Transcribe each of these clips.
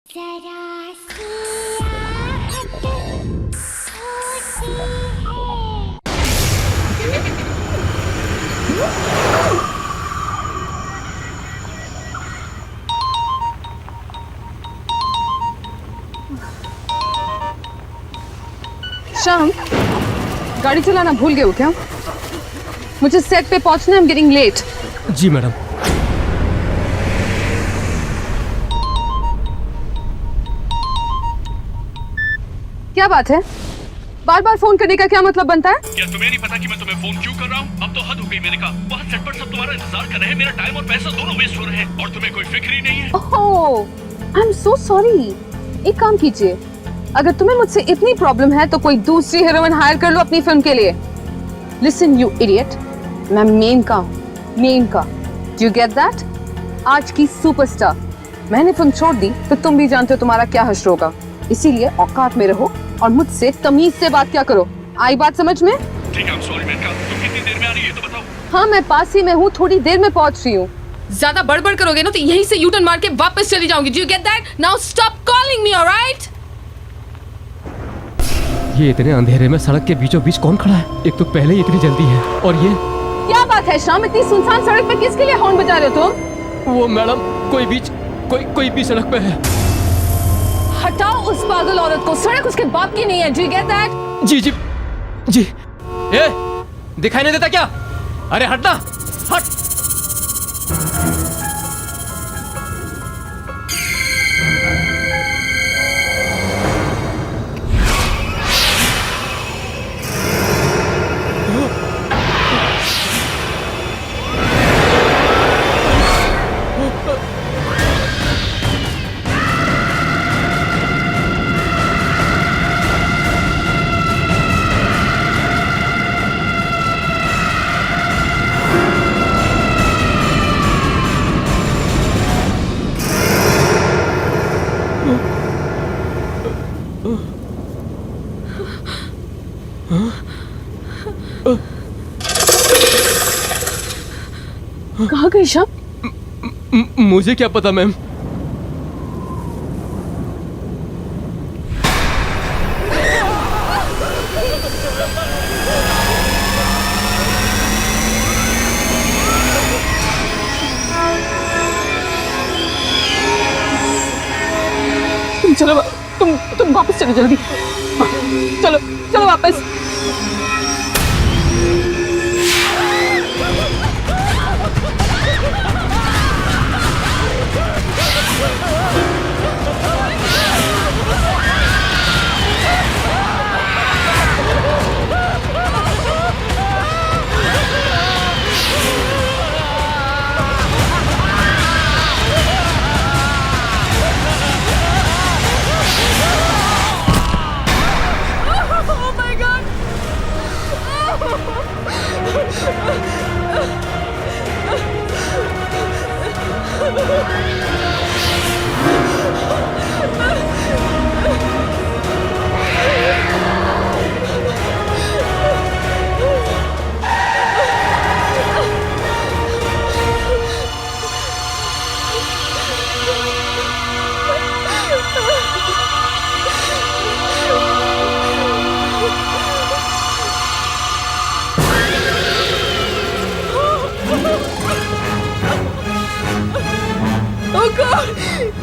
जरा सी आहट होती है। शाम, गाड़ी चलाना भूल गए हो क्या? मुझे सेट पे पहुंचना है, I'm getting late। Ji madam. क्या बात है? बार बार फोन करने का क्या मतलब बनता है? क्या तुम्हें नहीं पता कि मैं तुम्हें फोन क्यों कर रहा हूँ? अब तो हद हो गई मैंने कहा। वहाँ सेट पर सब तुम्हारा इंतजार कर रहे हैं, मेरा टाइम और पैसा दोनों वेस्ट हो रहे हैं और तुम्हें कोई फिक्र ही नहीं है। ओह, आई एम सो सॉरी। एक काम कीजिए, अगर तुम्हें मुझसे इतनी प्रॉब्लम है तो कोई दूसरी हीरोइन हायर कर लो अपनी फिल्म के लिए। लिसन यू इडियट, मैं मेन का हूँ, मेन का। Do you get that? आज की सुपरस्टार। मैंने फिल्म छोड़ दी तो तुम भी जानते हो तुम्हारा क्या हश्र होगा, इसीलिए औकात में रहो और मुझसे तमीज से बात क्या करो। आई बात समझ में? ठीक है, I'm sorry मेनका। तुम कितनी देर में आ रही है तो बताओ। हाँ, मैं पास ही में हूँ, थोड़ी देर में पहुँच रही हूँ। ज्यादा बड़बड़ करोगे ना तो यहीं से यू टर्न मार के वापस चली जाऊंगी। Do you get that? Now stop calling me, alright? ये इतने अंधेरे में सड़क के बीचों बीच कौन खड़ा है? एक तो पहले ही इतनी जल्दी है और ये क्या बात है शाम, इतनी सुनसान सड़क पे किसके लिए हॉर्न बजा रहे हो तुम? वो मैडम कोई भी सड़क पे है। हटाओ उस पागल औरत को, सड़क उसके बाप की नहीं है। Do you get that? जी। ए, दिखाई नहीं देता क्या? अरे हटना, हट। कहाँ गई शाम? मुझे क्या पता मैम। चलो तुम वापस चलो जल्दी। चलो चलो वापस।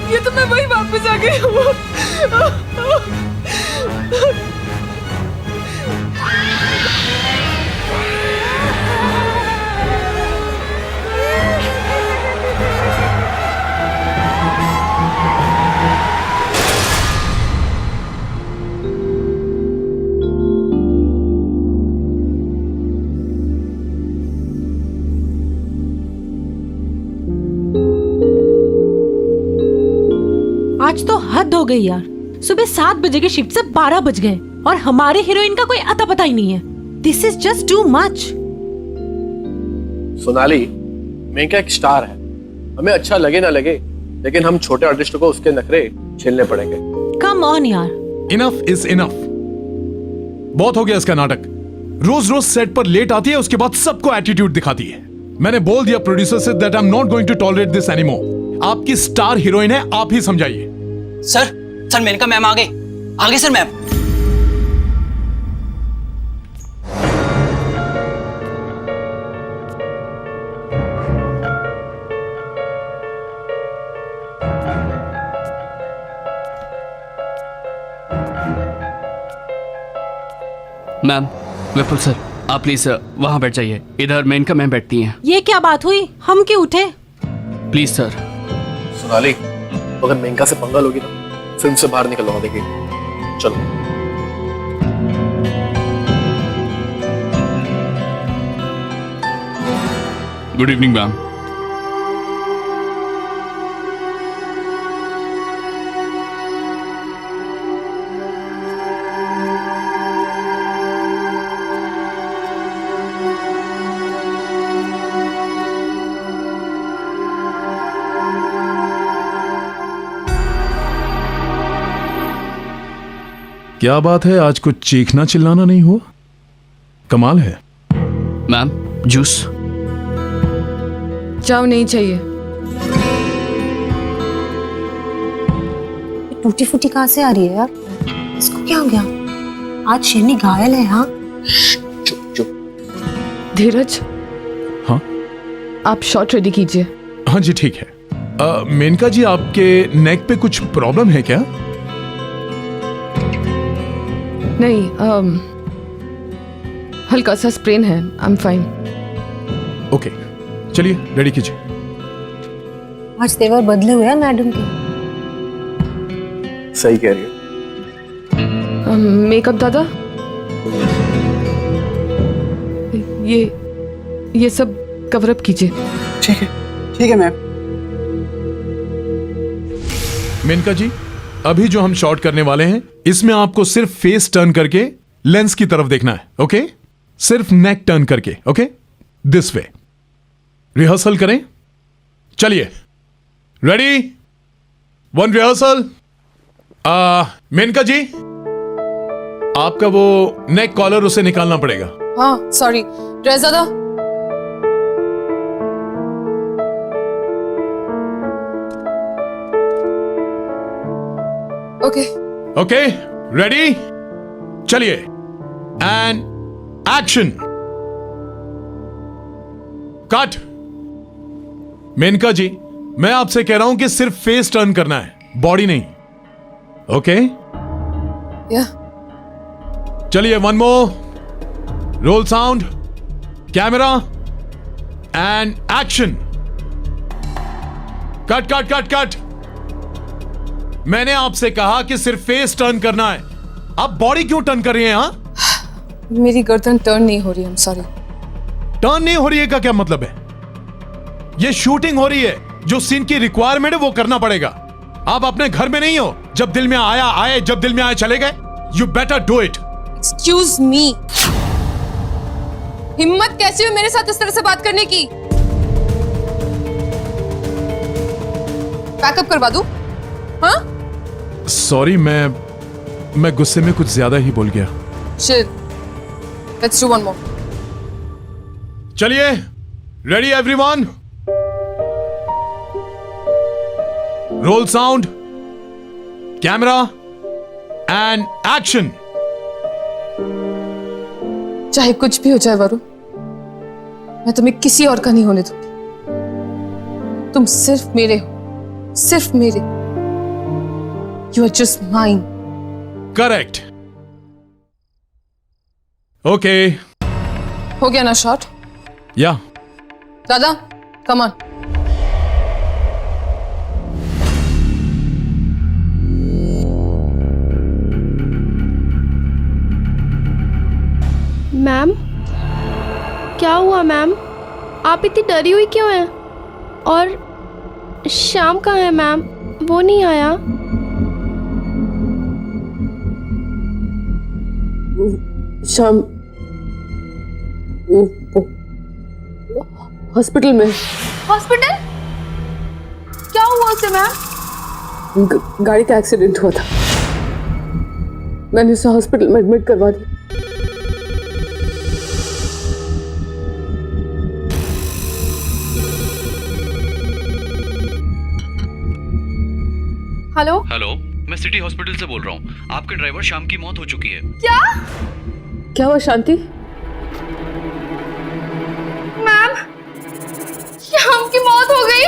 ये तो मैं वही वापस आ गई हूँ। आज तो हद हो गई यार। सुबह 7 बजे की शिफ्ट से 12 बज गए और हमारे हीरोइन का कोई अता पता ही नहीं है। This is just too much. Sonali, Menaka एक स्टार है, हमें अच्छा लगे ना लगे, लेकिन हम छोटे आर्टिस्टों को उसके नखरे झेलने पड़ेंगे। कम ऑन यार। Enough is enough. बहुत हो गया इसका नाटक। रोज रोज सेट पर लेट आती है, उसके बाद सबको एटीट्यूड दिखाती है। मैंने बोल दिया प्रोड्यूसर से that I am not going to tolerate this anymore. आपकी स्टार हीरोइन है, आप ही समझाइए। सर मेनका मैम आ गए sir ma'am. Ma'am, Vipul sir, आप प्लीज वहां बैठ जाइए। इधर मेनका मैम बैठती हैं। ये क्या बात हुई, हम क्यों उठे? Please sir. सोनाली, अगर मेनका से पंगा लोगी ना, फिल्म से बाहर निकलवा देगी। चलो। Good evening ma'am. क्या बात है, आज कुछ चीखना चिल्लाना नहीं हुआ? कमाल है। Ma'am, juice. जाओ, नहीं चाहिए। टूटी फूटी कहाँ से आ रही है यार? इसको क्या हो गया? आज शेरनी घायल है। हाँ, चुप चुप। धीरज, हाँ आप शॉट रेडी कीजिए। हाँ जी, ठीक है। मेनका जी, आपके नेक पे कुछ प्रॉब्लम है क्या? नहीं, हल्का सा स्प्रेन है। I am fine. ओके, चलिए रेडी कीजिए। आज तेवर बदले हुए हैं मैडम के। सही कह रही है। मेकअप दादा, ये सब कवर अप कीजिए। ठीक है मैम। मेनका जी, अभी जो हम शॉट करने वाले हैं, इसमें आपको सिर्फ फेस टर्न करके लेंस की तरफ देखना है। ओके, सिर्फ नेक टर्न करके। Okay, this way. रिहर्सल करें। चलिए, रेडी, 1 रिहर्सल। मेनका जी, आपका वो नेक कॉलर उसे निकालना पड़ेगा। हाँ, सॉरी। ड्रेस दादा, ओके। ओके, रेडी, चलिए, एंड एक्शन। कट। मेनका जी, मैं आपसे कह रहा हूं कि सिर्फ फेस टर्न करना है, बॉडी नहीं। ओके, या चलिए, 1 more. Roll sound, camera, and action. Cut cut cut cut. मैंने आपसे कहा कि सिर्फ फेस टर्न करना है, आप बॉडी क्यों टर्न कर रही हैं? हाँ, मेरी गर्दन टर्न नहीं हो रही। I am sorry. टर्न नहीं हो रही है का क्या मतलब है? ये शूटिंग हो रही है, जो सीन की रिक्वायरमेंट है वो करना पड़ेगा। आप अपने घर में नहीं हो, जब दिल में आया आए, जब दिल में आए चले गए। You better do it. Excuse me, हिम्मत कैसी हुई मेरे साथ इस तरह से बात करने की? पैकअप करवा दूं? हाँ? सॉरी, मैं गुस्से में कुछ ज्यादा ही बोल गया। Shit. Let's do one more. चलिए, ready everyone, role sound, camera, and action. चाहे कुछ भी हो जाए वरुण, मैं तुम्हें किसी और का नहीं होने दूंगी। तुम सिर्फ मेरे हो, सिर्फ मेरे। You are just mine. Correct. Okay, हो गया ना शॉट? या दादा, come on. मैम, क्या हुआ मैम? आप इतनी डरी हुई क्यों हैं? और श्याम कहाँ है मैम? वो नहीं आया? शाम हॉस्पिटल में। हॉस्पिटल? क्या हुआ उसे मैम? गाड़ी का एक्सीडेंट हुआ था, मैंने उसे हॉस्पिटल में एडमिट करवा दिया। Hello hello. मैं सिटी हॉस्पिटल से बोल रहा हूँ। आपके ड्राइवर श्याम की मौत हो चुकी है। क्या हुआ शांति? मैम, श्याम की मौत हो गई।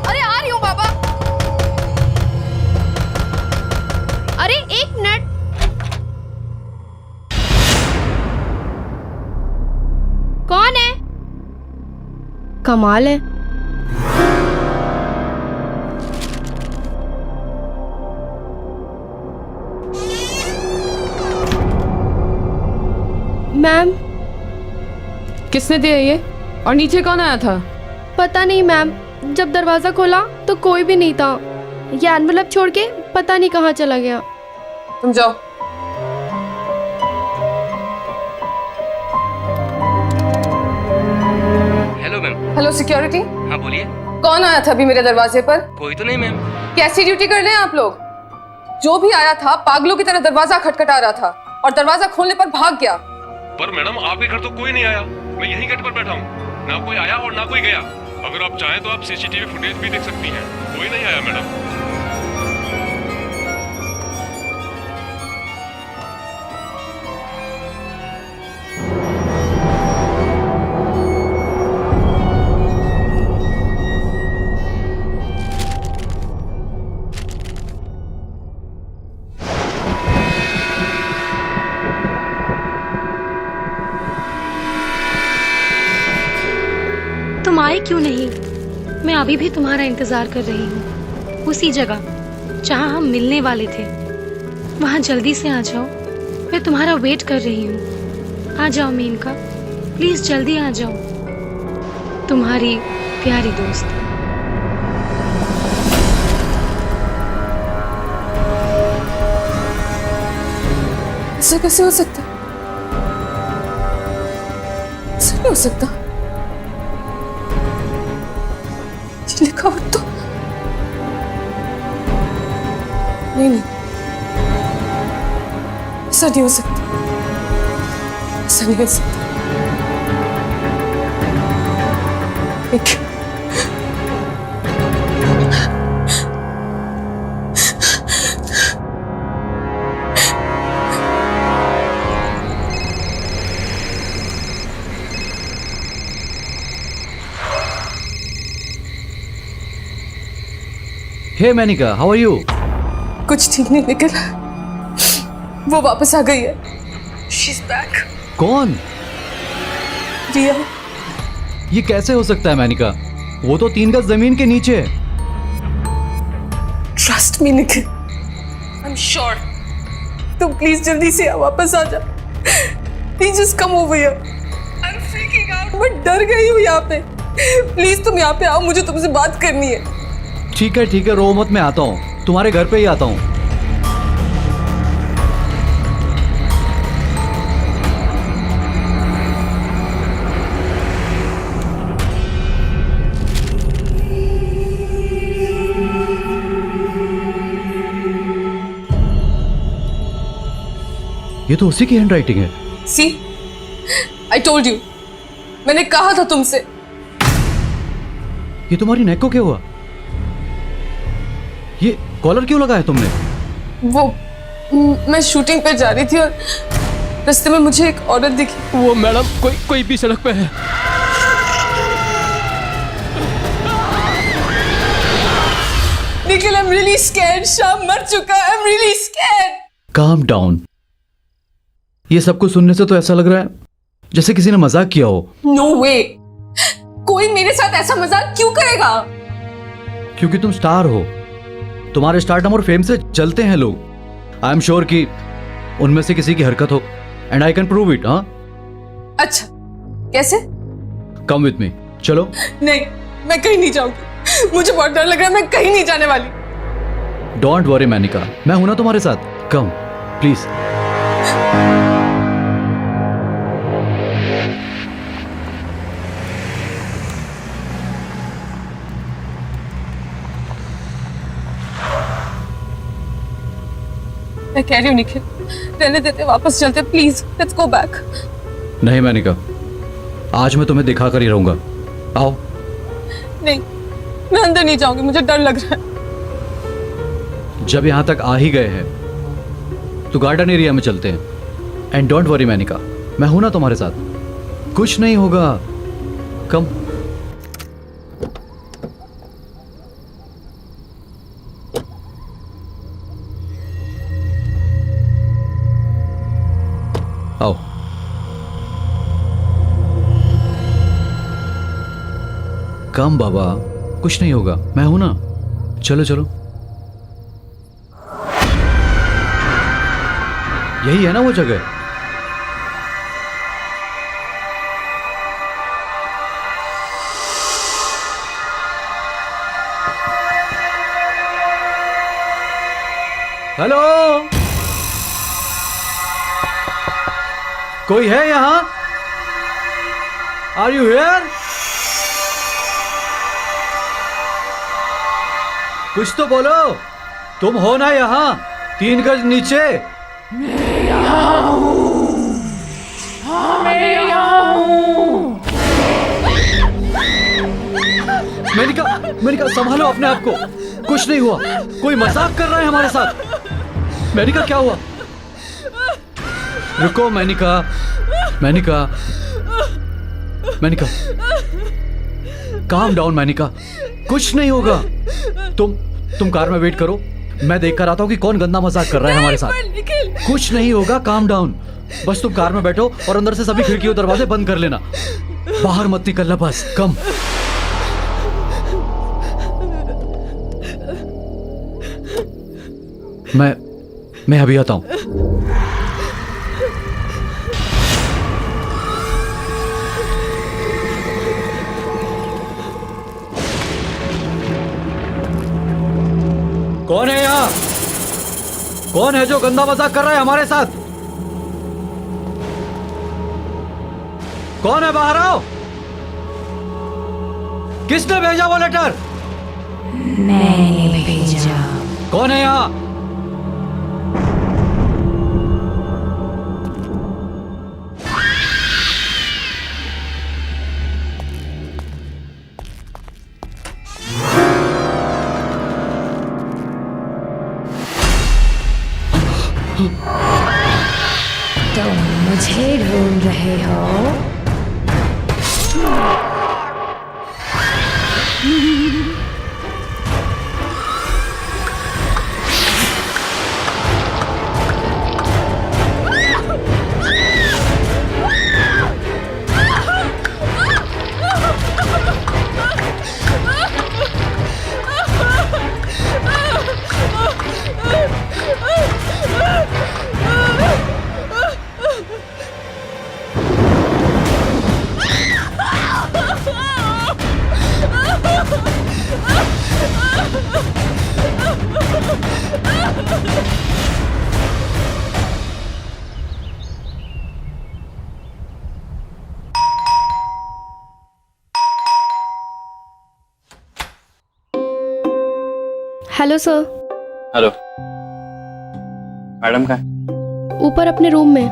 अरे आ रही हूँ बाबा। अरे एक मिनट। कौन है? कमाल है। मैम, किसने दिया ये? और नीचे कौन आया था? पता नहीं मैम, जब दरवाजा खोला तो कोई भी नहीं था। ये एनवलप छोड़ के पता नहीं कहाँ चला गया। तुम जाओ। Hello ma'am. हेलो सिक्योरिटी, हाँ बोलिए। कौन आया था अभी मेरे दरवाजे पर? कोई तो नहीं मैम। कैसी ड्यूटी कर रहे हैं आप लोग? जो भी आया था पागलों की तरह दरवाजा खटखटा रहा था और दरवाजा खोलने पर भाग गया। पर मैडम आपके घर तो कोई नहीं आया, मैं यहीं गेट पर बैठा हूँ। ना कोई आया और ना कोई गया। अगर आप चाहें तो आप सीसीटीवी फुटेज भी देख सकती हैं। कोई नहीं आया मैडम। तुम आए क्यों नहीं? मैं अभी भी तुम्हारा इंतजार कर रही हूँ, उसी जगह जहाँ हम मिलने वाले थे। वहाँ जल्दी से आ जाओ, मैं तुम्हारा वेट कर रही हूँ। आ जाओ मेनका, प्लीज जल्दी आ जाओ। तुम्हारी प्यारी दोस्त। ऐसा कैसे हो सकता? ऐसा नहीं हो सकता। ये लिखावट तो नहीं, ऐसा नहीं हो सकता। ऐसा नहीं हो सकता। एक हे मैनिका, हाउ आर यू? कुछ ठीक नहीं निकल। वो वापस आ गई है। She's back. कौन? रिया। ये कैसे हो सकता है मैनिका? वो तो 3 गज जमीन के नीचे है। Trust me Nikhil, I'm sure. तुम प्लीज जल्दी से वापस आ जा। Please just come over here. I'm freaking out. मैं डर गई हूँ यहाँ पे। प्लीज तुम यहाँ पे आओ, मुझे तुमसे बात करनी है। ठीक है, रो मत, मैं आता हूँ। तुम्हारे घर पे ही आता हूँ। ये तो उसी की हैंडराइटिंग है। See, I told you. मैंने कहा था तुमसे। ये तुम्हारी नेक को क्या हुआ? ये कॉलर क्यों लगाया तुमने? वो मैं शूटिंग पे जा रही थी और रास्ते में मुझे एक औरत दिखी। वो मैडम कोई भी सड़क पे है। Nikhil, I'm really scared. शाम मर चुका है। I'm really scared. Calm down. ये सब कुछ सुनने से तो ऐसा लग रहा है जैसे किसी ने मजाक किया हो। No way. कोई मेरे साथ ऐसा मजाक क्यों करेगा? क्योंकि तुम स्टार हो। तुम्हारे स्टारडम और फेम से चलते हैं लोग। आई एम श्योर कि उनमें से किसी की हरकत हो, and I can prove it. हाँ, अच्छा, कैसे? कम विथ मी, चलो। नहीं, मैं कहीं नहीं जाऊंगी। मुझे बहुत डर लग रहा है। मैं कहीं नहीं जाने वाली। डोंट वरी मैनिका, मैं हूं ना तुम्हारे साथ। Come please. मैं कह रही हूँ निखिल, रहने देते, वापस चलते, प्लीज लेट्स गो बैक। नहीं मेनिका, आज मैं तुम्हें दिखा कर ही रहूंगा। आओ। नहीं, मैं अंदर नहीं जाऊंगी, मुझे डर लग रहा है। जब यहां तक आ ही गए हैं तो गार्डन एरिया में चलते हैं। एंड डोंट वरी मेनिका, मैं हूं ना तुम्हारे साथ, कुछ नहीं होगा। कम। आओ। कम बाबा, कुछ नहीं होगा, मैं हूं ना। चलो चलो। यही है ना वो जगह? हेलो, कोई है यहां? Are you here? कुछ तो बोलो, तुम हो ना यहां 3 गज नीचे? मेनिका, मेनिका संभालो अपने आप को, कुछ नहीं हुआ, कोई मजाक कर रहा है हमारे साथ। मेनिका क्या हुआ? रुको मेनिका, मेनिका, मेनिका, काम डाउन मेनिका, कुछ नहीं होगा। तुम कार में वेट करो, मैं देख कर आता हूँ कि कौन गंदा मजाक कर रहा है हमारे साथ। कुछ नहीं होगा, काम डाउन। बस तुम कार में बैठो और अंदर से सभी खिड़की और दरवाजे बंद कर लेना, बाहर मत निकलना बस। कम। मैं अभी आता हूं। कौन है यहां? कौन है जो गंदा मजाक कर रहा है हमारे साथ? कौन है? बाहर आओ। किसने भेजा वो लेटर? मैंने भेजा। कौन है यहां? तुम मुझे ढूंढ रहे हो? Hello sir. हेलो मैडम, का ऊपर अपने रूम में।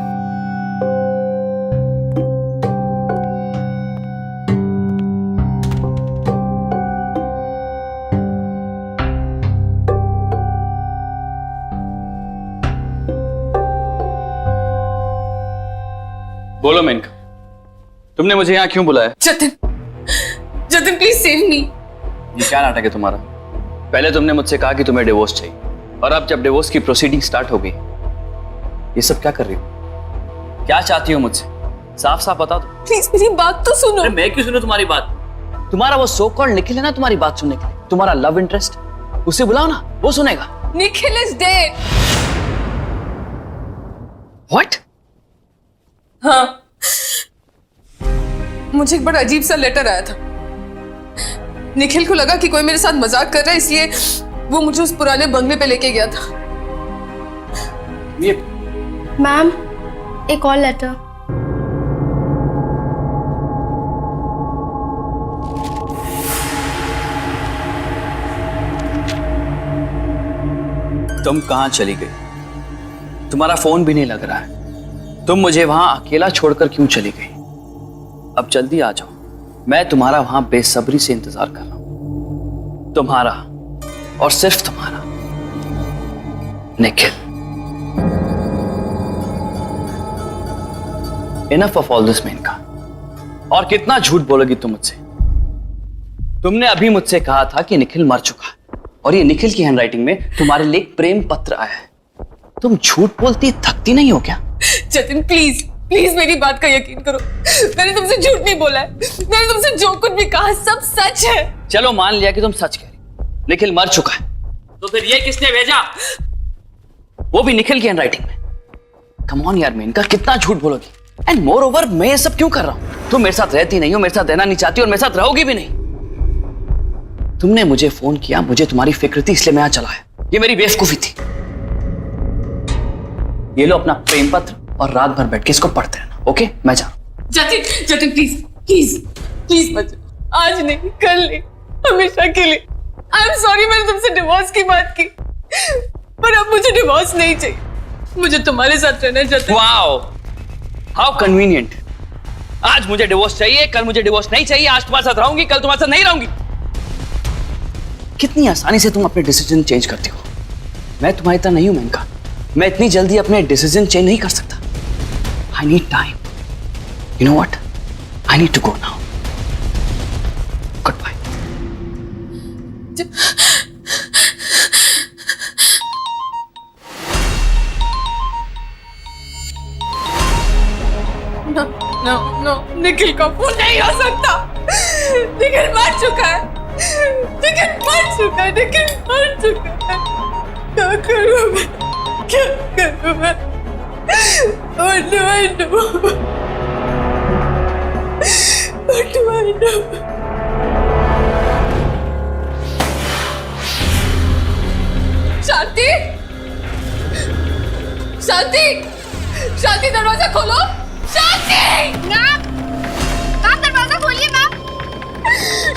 बोलो मेनका, तुमने मुझे यहाँ क्यों बुलाया? जतिन, जतिन प्लीज सेव मी। ये क्या नाटक है तुम्हारा? पहले तुमने मुझसे कहा कि तुम्हें डिवोर्स चाहिए, और अब जब डिवोर्स की प्रोसीडिंग स्टार्ट हो गई, ये सब क्या कर रही हो? क्या चाहती हो मुझसे? साफ साफ बता दो। प्लीज मेरी बात तो सुनो। अरे मैं क्यों सुनूं तुम्हारी बात? तुम्हारा वो सो कॉल्ड निखिल है ना तुम्हारी बात सुनने के लिए, तुम्हारा लव इंटरेस्ट, उसे बुलाओ ना, वो सुनेगा। Nikhil is dead. व्हाट? हाँ, मुझे एक बड़ा अजीब सा लेटर आया था। निखिल को लगा कि कोई मेरे साथ मजाक कर रहा है, इसलिए वो मुझे उस पुराने बंगले पे लेके गया था। ये मैम, एक और लेटर। तुम कहां चली गई? तुम्हारा फोन भी नहीं लग रहा है। तुम मुझे वहां अकेला छोड़कर क्यों चली गई? अब जल्दी आ जाओ, मैं तुम्हारा वहां बेसब्री से इंतजार कर रहा हूं। तुम्हारा और सिर्फ तुम्हारा Nikhil. Enough of all this Menaka. और कितना झूठ बोलोगी तुम मुझसे? तुमने अभी मुझसे कहा था कि निखिल मर चुका है, और ये निखिल की हैंडराइटिंग में तुम्हारे लिए एक प्रेम पत्र आया है। तुम झूठ बोलती थकती नहीं हो क्या? जतिन प्लीज प्लीज मेरी बात का यकीन करो, मैंने तुमसे झूठ नहीं बोला है। मैंने तुमसे जो कुछ भी कहा सब सच है। चलो मान लिया कि तुम सच कह रही, निखिल मर चुका है, तो फिर ये किसने भेजा? वो भी निखिल की हैंडराइटिंग में। कम ऑन यार मेनका, कितना झूठ बोलोगी? एंड मोर ओवर मैं ये सब क्यों कर रहा हूं? तुम मेरे साथ रहती नहीं हो, मेरे साथ रहना नहीं चाहती और मेरे साथ रहोगी भी नहीं। तुमने मुझे फोन किया, मुझे तुम्हारी फिक्र थी, इसलिए मैं यहां चला आया। ये मेरी बेवकूफी थी। ये लो अपना प्रेम पत्र और रात भर बैठ के इसको पढ़ते रहना। ओके, मैं जा रहा हूं। Jatin Jatin please please please मत जाओ। आज नहीं, कल नहीं, हमेशा के लिए। आई एम सॉरी, मैंने तुमसे डिवोर्स की बात की, पर अब मुझे डिवोर्स नहीं चाहिए। मुझे तुम्हारे साथ रहना है जतिन। Wow, how convenient. आज मुझे डिवोर्स चाहिए, कल मुझे डिवोर्स नहीं चाहिए। आज तुम्हारे साथ रहूंगी, कल तुम्हारे साथ नहीं रहूंगी। कितनी आसानी से तुम अपने डिसीजन चेंज करती हो। मैं तुम्हारी तरह नहीं हूं मेनका, मैं इतनी जल्दी अपने डिसीजन चेंज नहीं कर सकता। I need time. You know what, I need to go now. Good bye. No no, Nikhil का फोन नहीं हो सकता। निखिल मर चुका है, निखिल मर चुका है, निखिल मर चुका है। क्या करूं मैं, क्या करूं मैं? What do I do? What do I do? शांति, शांति, शांति, दरवाजा खोलो। शांति, मैम, आप दरवाजा खोलिए मैम।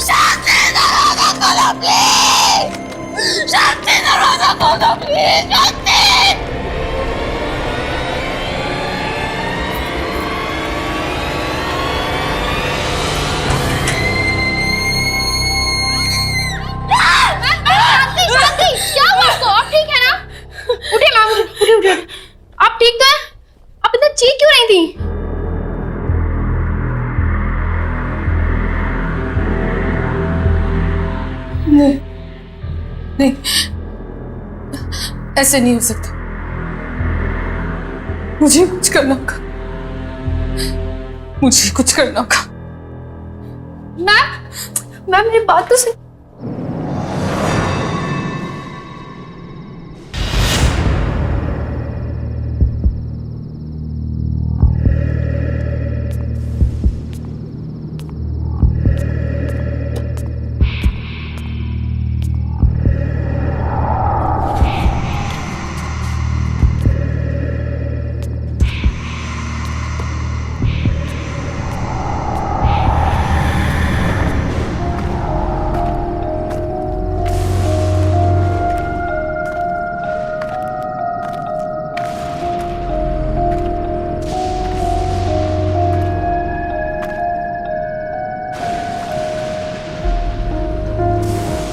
शांति, दरवाजा खोलो प्लीज। शांति, दरवाजा खोलो प्लीज। शांति। शांति, क्या हुआ आपको? आप ठीक है ना? उठिए मैम, उठिए उठिए। आप ठीक तो हैं? आप इतना चीख क्यों रही थी? नहीं नहीं, ऐसे नहीं हो सकता। मुझे कुछ करना होगा, मुझे कुछ करना होगा। मैम मेरी बात तो सुन।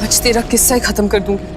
आज तेरा किस्सा ही खत्म कर दूंगी।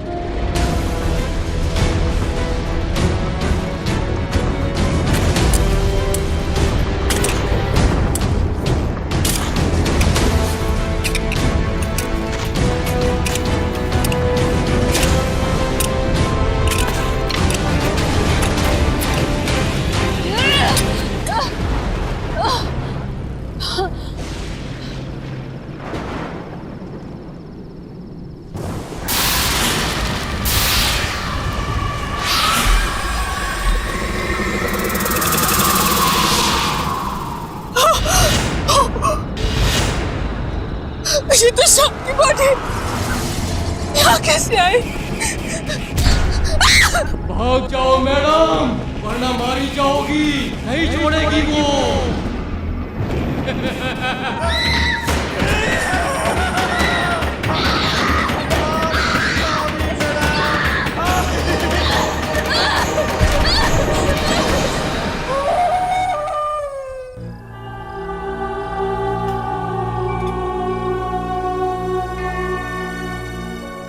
ये तो शाम की बात है, यहाँ कैसे आए? भाग जाओ मैडम, वरना मारी जाओगी, नहीं छोड़ेगी वो।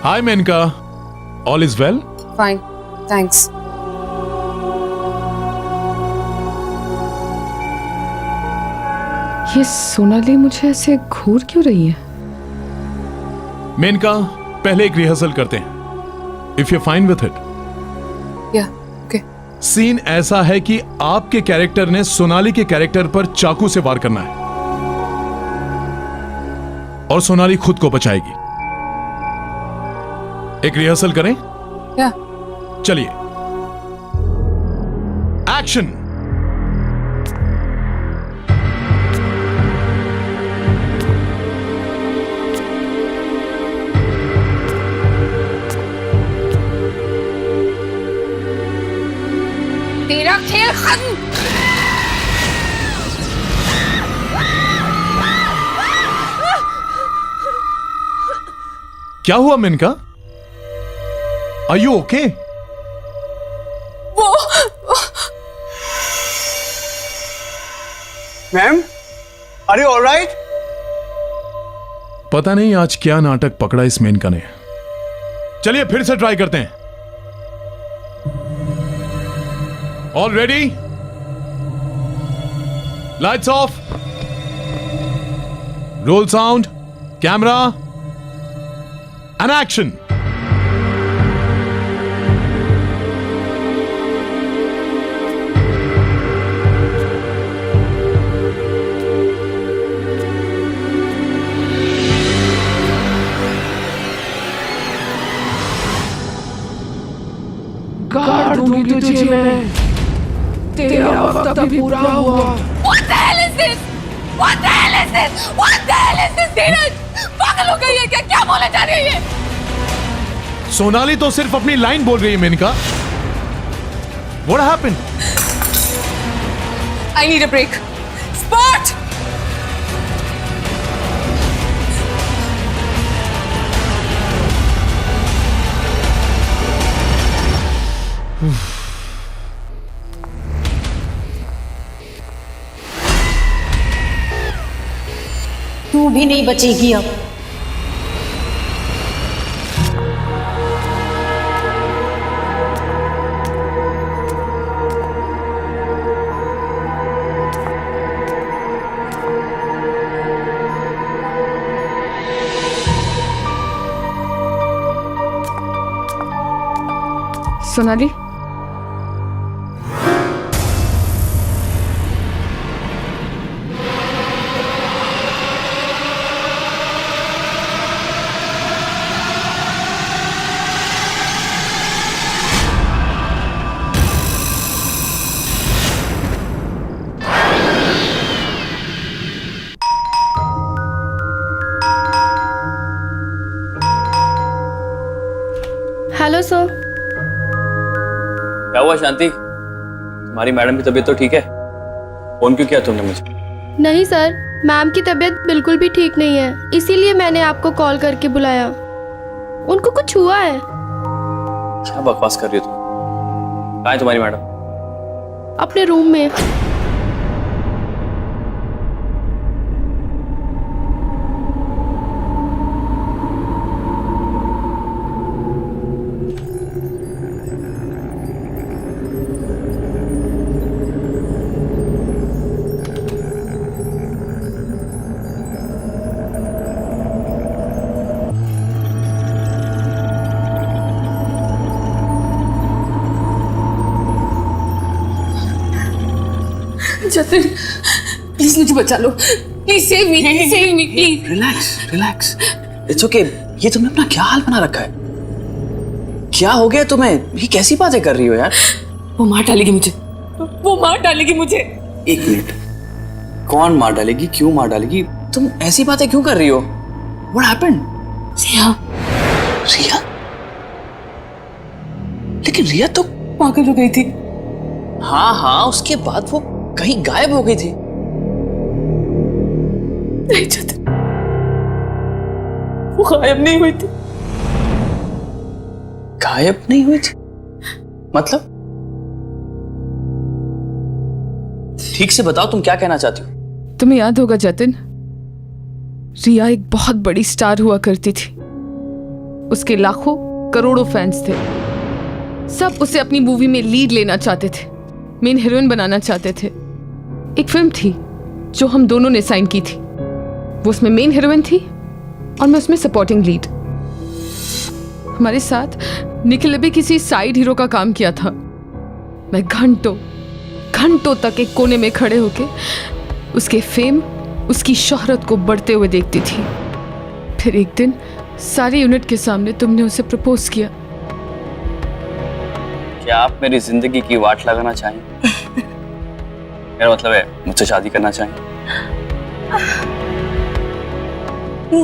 Hi Menka, all is well? Fine, thanks. ये सोनाली मुझे ऐसे घूर क्यों रही है? मेनका, पहले एक रिहर्सल करते हैं, if you fine with it. या ओके। सीन ऐसा है कि आपके कैरेक्टर ने सोनाली के कैरेक्टर पर चाकू से वार करना है और सोनाली खुद को बचाएगी। एक रिहर्सल करें? या चलिए, एक्शन। तेरा खेल खत्म। क्या हुआ Menaka? Are you okay? Ma'am, are you alright? पता नहीं आज क्या नाटक पकड़ा इस मेनका ने। चलिए फिर से ट्राई करते हैं। All ready? Lights off, role sound, camera and action. गाड़ दूंगी तुझे मैं, तेरा वक्त अभी पूरा हुआ। What the hell is this? What the hell is this? What the hell is this? धीरज, पागल हो गई है क्या? क्या बोले जा रही है? सोनाली तो सिर्फ अपनी लाइन बोल रही है Maneka. What happened? I need a break. Spot! तू भी नहीं बचेगी अब। Sonali, hello sir. क्या हुआ शांति? तुम्हारी मैडम की तबीयत तो ठीक है? फोन क्यों किया तुमने मुझे? नहीं सर, मैम की तबीयत बिल्कुल भी ठीक नहीं है, इसीलिए मैंने आपको कॉल करके बुलाया। उनको कुछ हुआ है। क्या बकवास कर रही हो तुम? कहाँ है तुम्हारी मैडम? अपने रूम में। जतिन, प्लीज मुझे बचा लो। Please save me, save me please. Relax, relax, it's okay. ये तुमने अपना क्या हाल बना रखा है? क्या हो गया तुम्हें? ये कैसी बातें कर रही हो यार? वो मार डालेगी मुझे, वो मार डालेगी मुझे। एक मिनट, कौन मार डालेगी? क्यों मार डालेगी? तुम ऐसी बातें क्यों कर रही हो? What happened? रिया, रिया? लेकिन रिया तो पागल हो गई थी। हाँ हाँ, उसके बाद वो कहीं गायब हो गई थी। नहीं जतिन, वो गायब नहीं हुई थी। गायब नहीं हुई थी? मतलब? ठीक से बताओ, तुम क्या कहना चाहती हो? तुम्हें याद होगा जतिन, रिया एक बहुत बड़ी स्टार हुआ करती थी। उसके लाखों करोड़ों फैंस थे। सब उसे अपनी मूवी में लीड लेना चाहते थे, मेन हीरोइन बनाना चाहते थे। एक फिल्म थी जो हम दोनों ने साइन की थी, वो उसमें मेन हीरोइन थी और मैं उसमें सपोर्टिंग लीड। हमारे साथ निखिल ने भी किसी साइड हीरो का काम किया था। मैं घंटों तक एक कोने में खड़े होके उसके फेम, उसकी शोहरत को बढ़ते हुए देखती थी। फिर एक दिन सारी यूनिट के सामने तुमने उसे प्रपोज किया। क्या आप मेरी जिंदगी की वाट लगाना चाहेंगे? मेरा मतलब है मुझसे शादी करना चाहेंगे?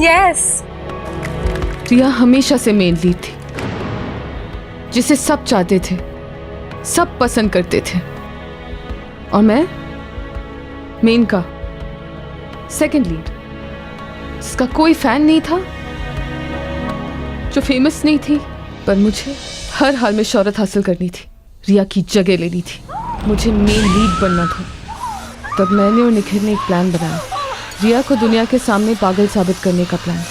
यस। रिया हमेशा से मेन लीड थी, जिसे सब चाहते थे, सब पसंद करते थे। और मैं मेन का सेकंड लीड, जिसका कोई फैन नहीं था, जो फेमस नहीं थी, पर मुझे हर हाल में शोहरत हासिल करनी थी, रिया की जगह लेनी थी, मुझे मेन लीड बनना था। तब मैंने और निखिल ने एक प्लान बनाया, रिया को दुनिया के सामने पागल साबित करने का प्लान।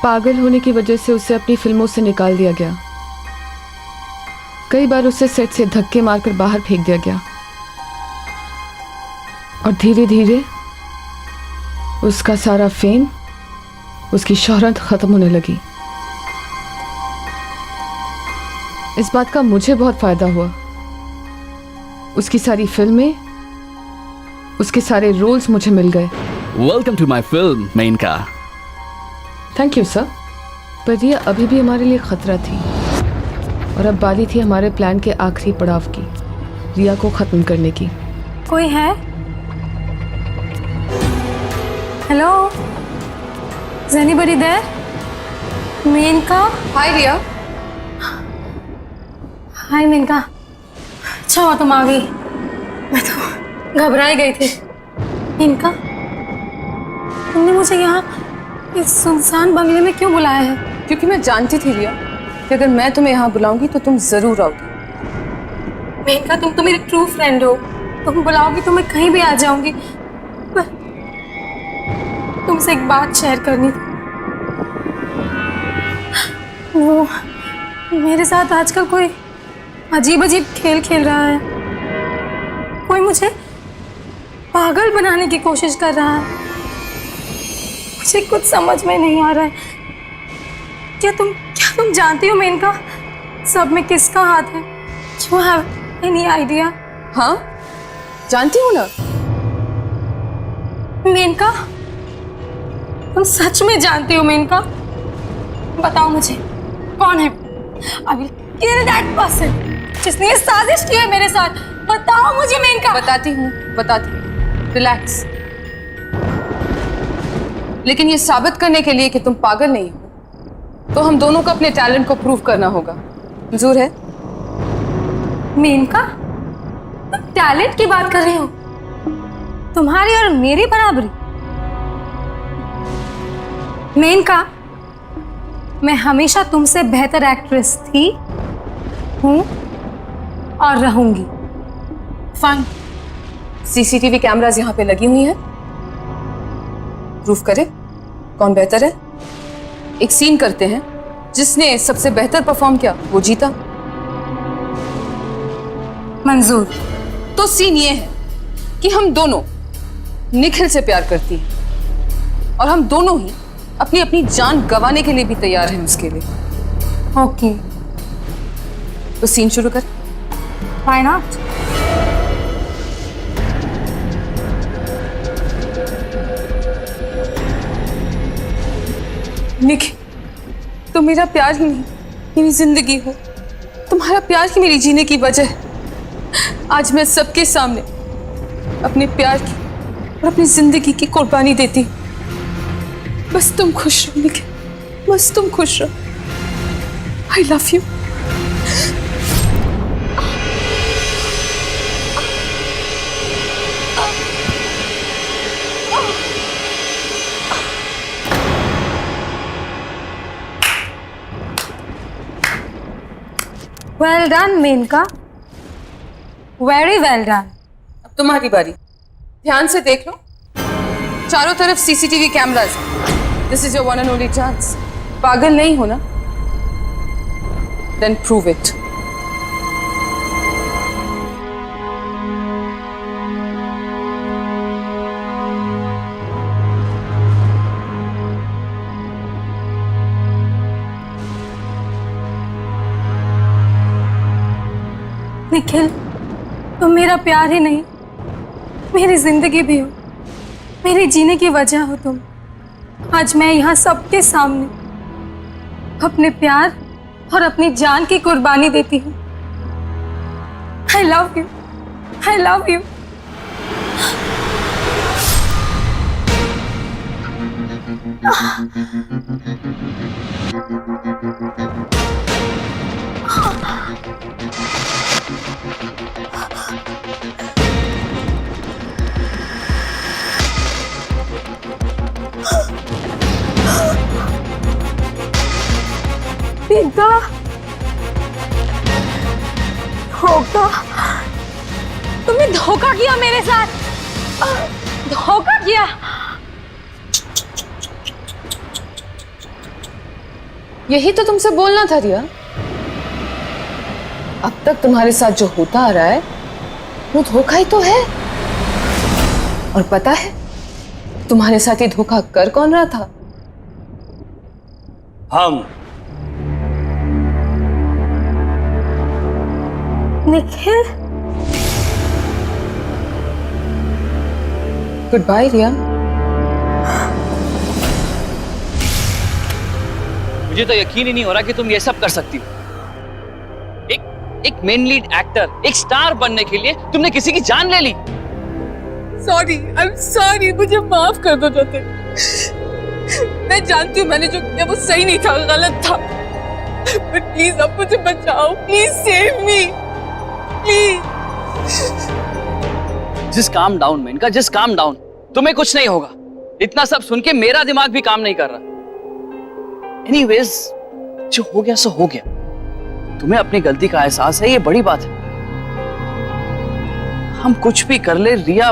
पागल होने की वजह से उसे अपनी फिल्मों से निकाल दिया गया। कई बार उसे सेट से धक्के मारकर बाहर फेंक दिया गया और धीरे धीरे उसका सारा फेम, उसकी शोहरत खत्म होने लगी। इस बात का मुझे बहुत फायदा हुआ। उसकी सारी फिल्में, उसके सारे रोल्स मुझे मिल गए। Welcome to my film Menaka. Thank you sir. पर यह अभी भी हमारे लिए खतरा थी और अब बारी थी हमारे प्लान के आखिरी पड़ाव की, रिया को खत्म करने की। कोई है? Hello, is anybody there? Menka? Hi Riya. Hi Menka, अच्छा हुआ तुम आ गई, मैं तो घबरा ही गई थी। मेनका, तुमने मुझे यहाँ इस सुनसान बंगले में क्यों बुलाया है? क्योंकि मैं जानती थी रिया कि अगर मैं तुम्हें यहाँ बुलाऊंगी तो तुम जरूर आओगी। मेनका, तुम तो मेरी ट्रू फ्रेंड हो, तुम बुलाओगी तो मैं कहीं भी आ जाऊंगी। पर तुमसे एक बात शेयर करनी थी। वो मेरे साथ आजकल कोई अजीब अजीब खेल खेल रहा है, कोई मुझे पागल बनाने की कोशिश कर रहा है। मुझे कुछ समझ में नहीं आ रहा है। क्या तुम जानती हो मेनका, सब में किसका हाथ है? You have any idea? हाँ, जानती हूँ ना। मेनका, तुम सच में जानती हो मेनका? बताओ मुझे, कौन है? I will kill that person, जिसने ये साजिश की है मेरे साथ। बताओ मुझे मेनका। बताती हूँ। रिलैक्स। लेकिन ये साबित करने के लिए कि तुम पागल नहीं हो, तो हम दोनों को अपने टैलेंट को प्रूव करना होगा। मंजूर है? मेनका, तुम टैलेंट की बात कर रही हो? तुम्हारी और मेरी बराबरी? मेनका, मैं हमेशा तुमसे बेहतर एक्ट्रेस थी, हूं और रहूंगी। फाइन। सीसीटीवी कैमरास यहाँ पे लगी हुई हैं, प्रूफ करे कौन बेहतर है। एक सीन करते हैं, जिसने सबसे बेहतर परफॉर्म किया वो जीता। मंजूर। तो सीन ये है कि हम दोनों निखिल से प्यार करती हैं और हम दोनों ही अपनी अपनी जान गंवाने के लिए भी तैयार हैं उसके लिए। ओके, तो सीन शुरू कर। Why not? निखिल, तुम मेरा प्यार ही नहीं, मेरी जिंदगी हो। तुम्हारा प्यार ही मेरी जीने की वजह है। आज मैं सबके सामने अपने प्यार की और अपनी जिंदगी की कुर्बानी देती हूँ। बस तुम खुश रहो निखिल, बस तुम खुश रहो। I love you. Well done Menaka, very well done. अब तुम्हारी बारी। ध्यान से देख लो चारों तरफ CCTV cameras. This is your one and only chance. पागल नहीं हो ना? Then prove it. निखिल, तुम मेरा प्यार ही नहीं, मेरी जिंदगी भी हो, मेरे जीने की वजह हो तुम। आज मैं यहाँ सबके सामने अपने प्यार और अपनी जान की कुर्बानी देती हूँ। I love you, I love you। पिता, धोखा, तुमने धोखा किया मेरे साथ, धोखा किया। यही तो तुमसे बोलना था रिया। अब तक तुम्हारे साथ जो होता आ रहा है वो धोखा ही तो है। और पता है तुम्हारे साथ ये धोखा कर कौन रहा था? हम। निखिल, गुड बाय रिया। मुझे तो यकीन ही नहीं हो रहा कि तुम ये सब कर सकती हो। एक मेन लीड एक्टर, एक स्टार बनने के लिए तुमने किसी की जान ले ली। सॉरी, आई एम सॉरी, मुझे माफ कर दो जतिन। मैं जानती हूँ मैंने जो किया वो सही नहीं था, गलत था। बट प्लीज अब मुझे बचाओ, please save me, please. Just calm down Menaka, just calm down. तुम्हें कुछ नहीं होगा। इतना सब सुन के मेरा दिमाग भी काम नहीं कर रहा। एनीवेज, जो हो गया सो हो गया। तुम्हें अपनी गलती का एहसास है, ये बड़ी बात है। हम कुछ भी कर ले, रिया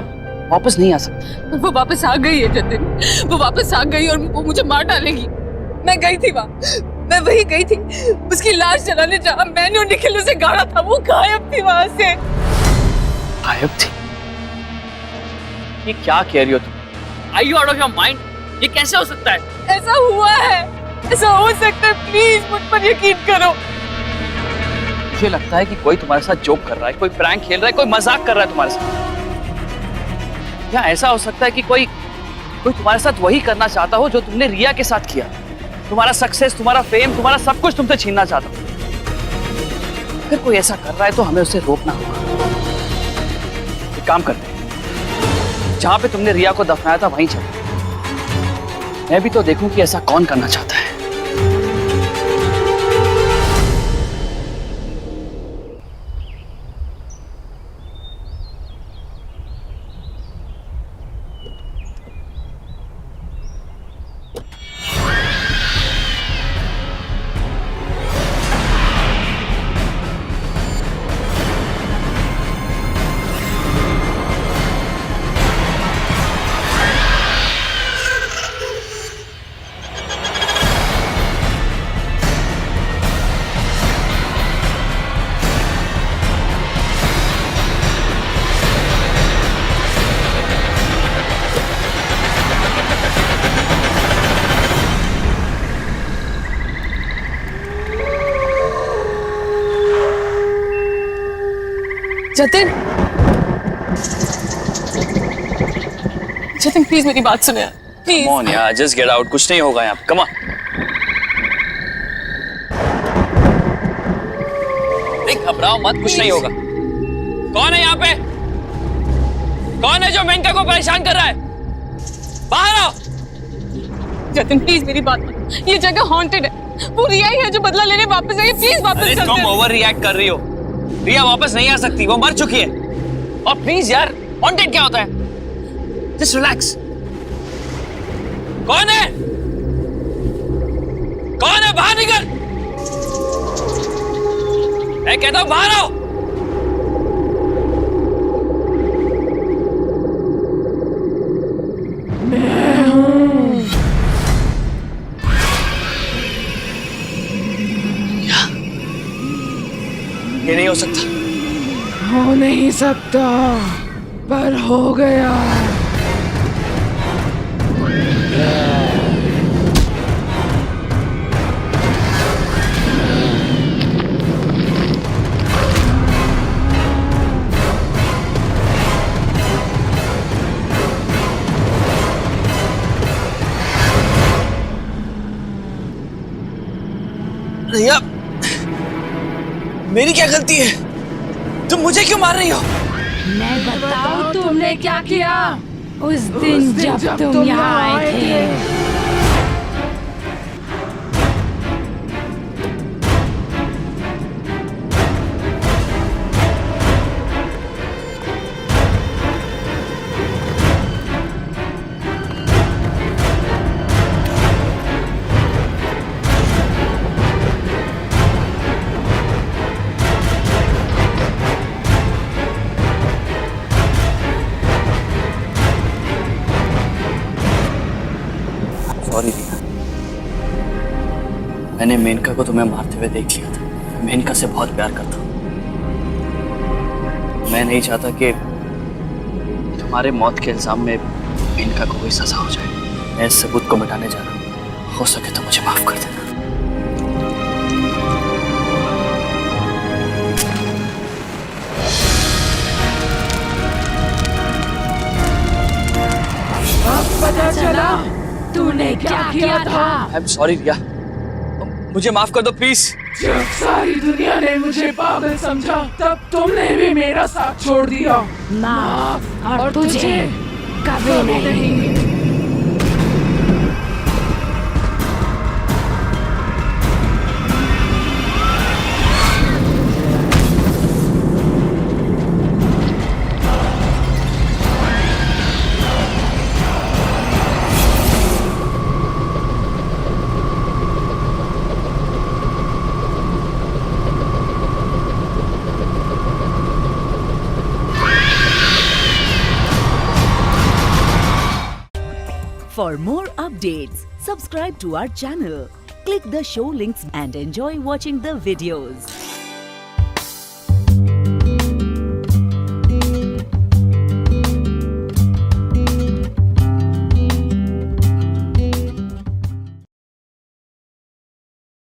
वापस नहीं आ सकती। वो वापस आ गई है जतिन, वो वापस आ गई और वो मुझे मार डालेगी। मैं गई थी वहां, मैं वही गई थी उसकी लाश जलाने, जहां मैंने और निखिल उसे गाड़ा था। वो गायब थी वहां से। गायब थी? ये क्या कह रही हो तुम? Are you out of your mind? ये कैसे हो सकता है? ऐसा हुआ है, ऐसा हो सकता है। प्लीज मुझ पर यकीन करो। मुझे लगता है कि कोई तुम्हारे साथ जोक कर रहा है, कोई प्रैंक खेल रहा है, कोई मजाक कर रहा है तुम्हारे साथ। या ऐसा हो सकता है कि कोई तुम्हारे साथ वही करना चाहता हो जो तुमने रिया के साथ किया। तुम्हारा सक्सेस, तुम्हारा फेम, तुम्हारा सब कुछ तुमसे छीनना चाहता हो। अगर कोई ऐसा कर रहा है तो हमें उसे रोकना होगा। एक काम करते हैं, जहां पे तुमने रिया को दफनाया था वहीं चलो। मैं भी तो देखूं कि ऐसा कौन करना चाहता है। जतिन, जतिन प्लीज मेरी बात सुनो यार, प्लीज। Come on यार, just get out, कुछ नहीं होगा यहाँ। Come on। देख, घबराओ मत, कुछ नहीं होगा। कौन है यहाँ पे? कौन है जो मेनका को परेशान कर रहा है? बाहर आओ। जतिन प्लीज मेरी बात मान, ये जगह हॉन्टेड है। वो रिया ही है जो बदला लेने वापस आई है। प्लीज वापस चलते हैं। तुम ओवर रिएक्ट कर रही हो। रिया वापस नहीं आ सकती, वो मर चुकी है। और प्लीज यार, हॉन्टेड क्या होता है? Just relax. कौन है? कौन है? बाहर निकल। मैं कहता हूं बाहर आओ। मैं ये नहीं हो सकता। हो नहीं सकता, पर हो गया। रिया, मेरी क्या गलती है? तुम मुझे क्यों मार रही हो? मैं बताऊं तुमने क्या किया उस दिन जब तुम यहाँ आए थे। सॉरी रिया, मैंने मेनका को तुम्हें मारते हुए देख लिया था। मैं मेनका से बहुत प्यार करता हूँ। मैं नहीं चाहता कि तुम्हारे मौत के इल्जाम में मेनका को कोई सजा हो जाए। मैं इस सबूत को मिटाने जा रहा हूँ। हो सके तो मुझे माफ कर देना। अब पता चला तूने क्या किया था। आई एम सॉरी रिया, मुझे माफ कर दो प्लीज। जब सारी दुनिया ने मुझे पागल समझा, तब तुमने भी मेरा साथ छोड़ दिया। माफ और तुझे कभी नहीं। For more updates, subscribe to our channel, click the show links and enjoy watching the videos.